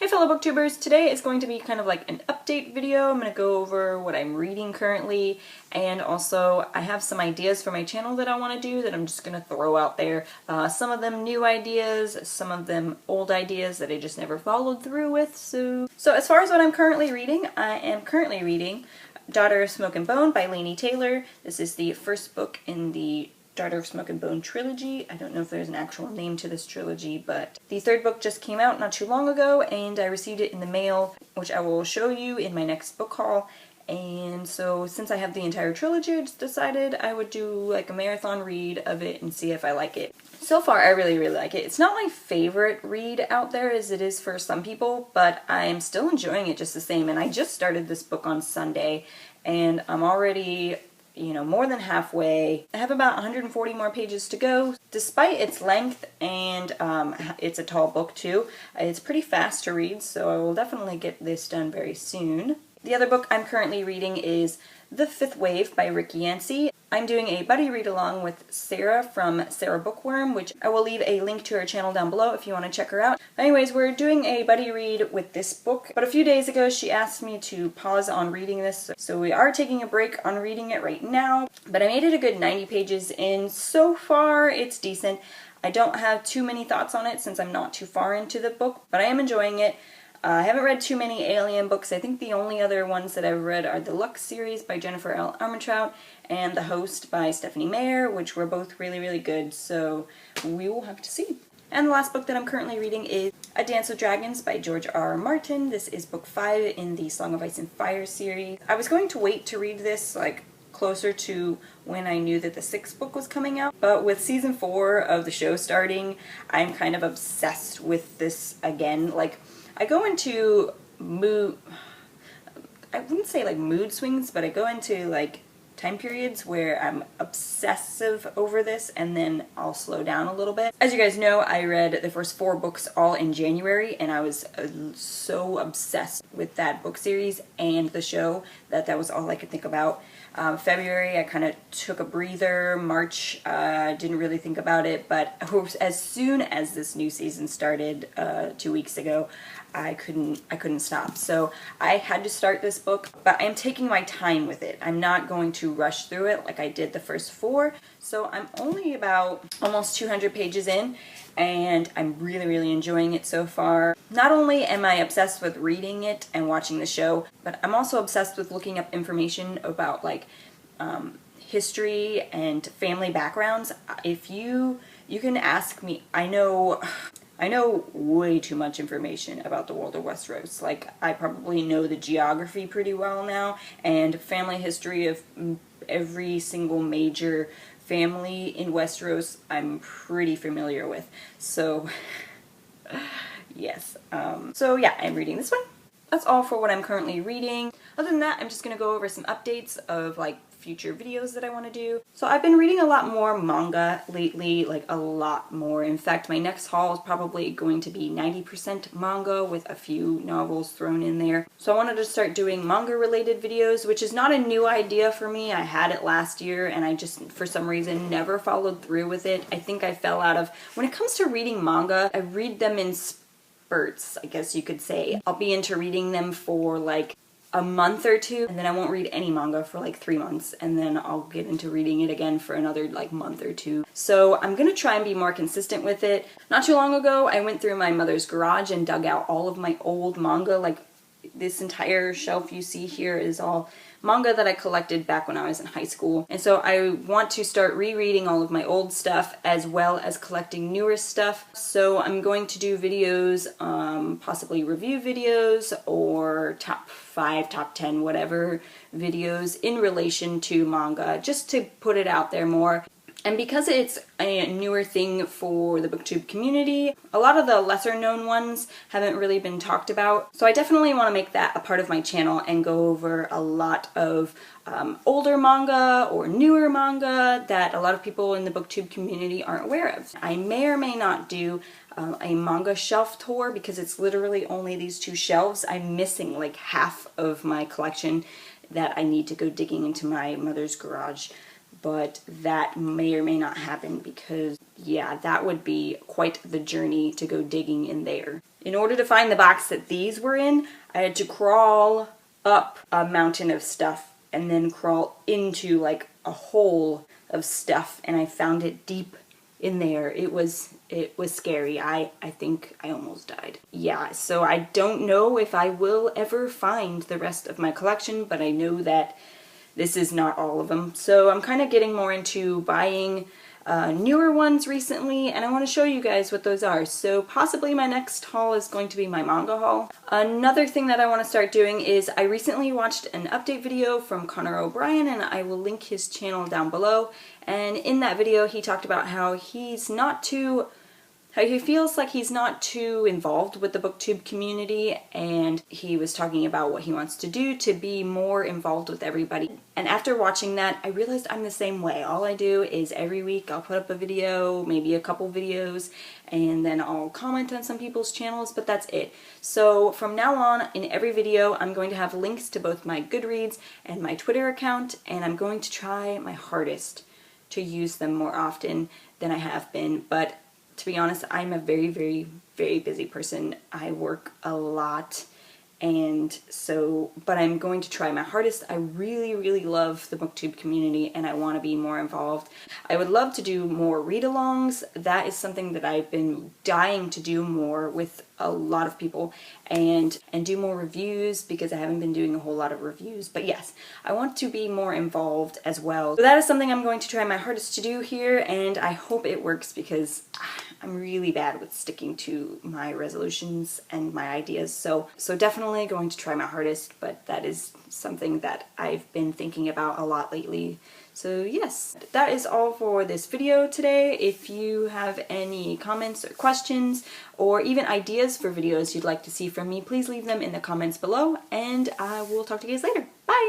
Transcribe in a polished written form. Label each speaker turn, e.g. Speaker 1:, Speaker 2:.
Speaker 1: Hey fellow booktubers, today is going to be kind of like an update video. I'm going to go over what I'm reading currently, and also I have some ideas for my channel that I want to do that I'm just going to throw out there. Some of them new ideas, some of them old ideas that I just never followed through with. So as far as what I'm currently reading, I am currently reading Daughter of Smoke and Bone by Laini Taylor. This is the first book in the Daughter of Smoke and Bone trilogy. I don't know if there's an actual name to this trilogy, but the third book just came out not too long ago, and I received it in the mail, which I will show you in my next book haul. And so since I have the entire trilogy, I just decided I would do like a marathon read of it and see if I like it. So far, I really like it. It's not my favorite read out there as it is for some people, but I'm still enjoying it just the same. And I just started this book on Sunday, and I'm already more than halfway. I have about 140 more pages to go. Despite its length and it's a tall book too, it's pretty fast to read, so I will definitely get this done very soon. The other book I'm currently reading is The Fifth Wave by Rick Yancey. I'm doing a buddy read along with Sarah from Sarah Bookworm, which I will leave a link to her channel down below if you want to check her out. Anyways, we're doing a buddy read with this book, but a few days ago she asked me to pause on reading this, so we are taking a break on reading it right now. But I made it a good 90 pages in. So far, it's decent. I don't have too many thoughts on it since I'm not too far into the book, but I am enjoying it. I haven't read too many Alien books. I think the only other ones that I've read are the Lux series by Jennifer L. Armentrout and The Host by Stephanie Meyer, which were both really good, so we will have to see. And the last book that I'm currently reading is A Dance with Dragons by George R. Martin. This is book 5 in the Song of Ice and Fire series. I was going to wait to read this like closer to when I knew that the 6th book was coming out, but with season 4 of the show starting, I'm kind of obsessed with this again. Like, I go into I wouldn't say like mood swings, but I go into like time periods where I'm obsessive over this, and then I'll slow down a little bit. As you guys know, I read the first 4 books all in January, and I was so obsessed with that book series and the show that that was all I could think about. February, I kind of took a breather. March, didn't really think about it, but as soon as this new season started 2 weeks ago, I couldn't stop. So I had to start this book, but I am taking my time with it. I'm not going to rush through it like I did the first 4. So I'm only about almost 200 pages in, and I'm really enjoying it so far. Not only am I obsessed with reading it and watching the show, but I'm also obsessed with looking up information about like history and family backgrounds. If you can ask me, I know way too much information about the world of Westeros. Like, I probably know the geography pretty well now, and family history of every single major family in Westeros I'm pretty familiar with. So yes. So yeah, I'm reading this one. That's all for what I'm currently reading. Other than that, I'm just gonna go over some updates of like future videos that I want to do. So I've been reading a lot more manga lately, like a lot more. In fact, my next haul is probably going to be 90% manga with a few novels thrown in there. So I wanted to start doing manga related videos, which is not a new idea for me. I had it last year and I just, for some reason, never followed through with it. I think I fell out of, when it comes to reading manga, I read them in spurts, I guess you could say. I'll be into reading them for like a month or 2, and then I won't read any manga for like 3 months, and then I'll get into reading it again for another like month or 2. So I'm gonna try and be more consistent with it. Not too long ago, I went through my mother's garage and dug out all of my old manga. Like, this entire shelf you see here is all manga that I collected back when I was in high school. And so I want to start rereading all of my old stuff as well as collecting newer stuff. So I'm going to do videos, possibly review videos or top 5, top 10, whatever videos in relation to manga, just to put it out there more. And because it's a newer thing for the booktube community, a lot of the lesser known ones haven't really been talked about. So I definitely want to make that a part of my channel and go over a lot of older manga or newer manga that a lot of people in the booktube community aren't aware of. I may or may not do a manga shelf tour because it's literally only these 2 shelves. I'm missing like half of my collection that I need to go digging into my mother's garage. But that may or may not happen because yeah, that would be quite the journey to go digging in there. In order to find the box that these were in, I had to crawl up a mountain of stuff and then crawl into like a hole of stuff, and I found it deep in there. It was scary. I think I almost died. Yeah, so I don't know if I will ever find the rest of my collection, but I know that this is not all of them. So I'm kind of getting more into buying newer ones recently, and I want to show you guys what those are. So possibly my next haul is going to be my manga haul. Another thing that I want to start doing is I recently watched an update video from Connor O'Brien, and I will link his channel down below. And in that video he talked about how he feels like he's not too involved with the booktube community, and he was talking about what he wants to do to be more involved with everybody. And after watching that, I realized I'm the same way. All I do is every week I'll put up a video, maybe a couple videos, and then I'll comment on some people's channels, but that's it. So from now on, in every video, I'm going to have links to both my Goodreads and my Twitter account, and I'm going to try my hardest to use them more often than I have been. But to be honest, I'm a very, very, very busy person. I work a lot, and so, but I'm going to try my hardest. I really, really love the booktube community, and I want to be more involved. I would love to do more read-alongs. That is something that I've been dying to do more with a lot of people, and do more reviews, because I haven't been doing a whole lot of reviews. But yes, I want to be more involved as well. So that is something I'm going to try my hardest to do here, and I hope it works, because I'm really bad with sticking to my resolutions and my ideas. So definitely going to try my hardest, but that is something that I've been thinking about a lot lately. So yes, that is all for this video today. If you have any comments or questions, or even ideas for videos you'd like to see from me, please leave them in the comments below, and I will talk to you guys later.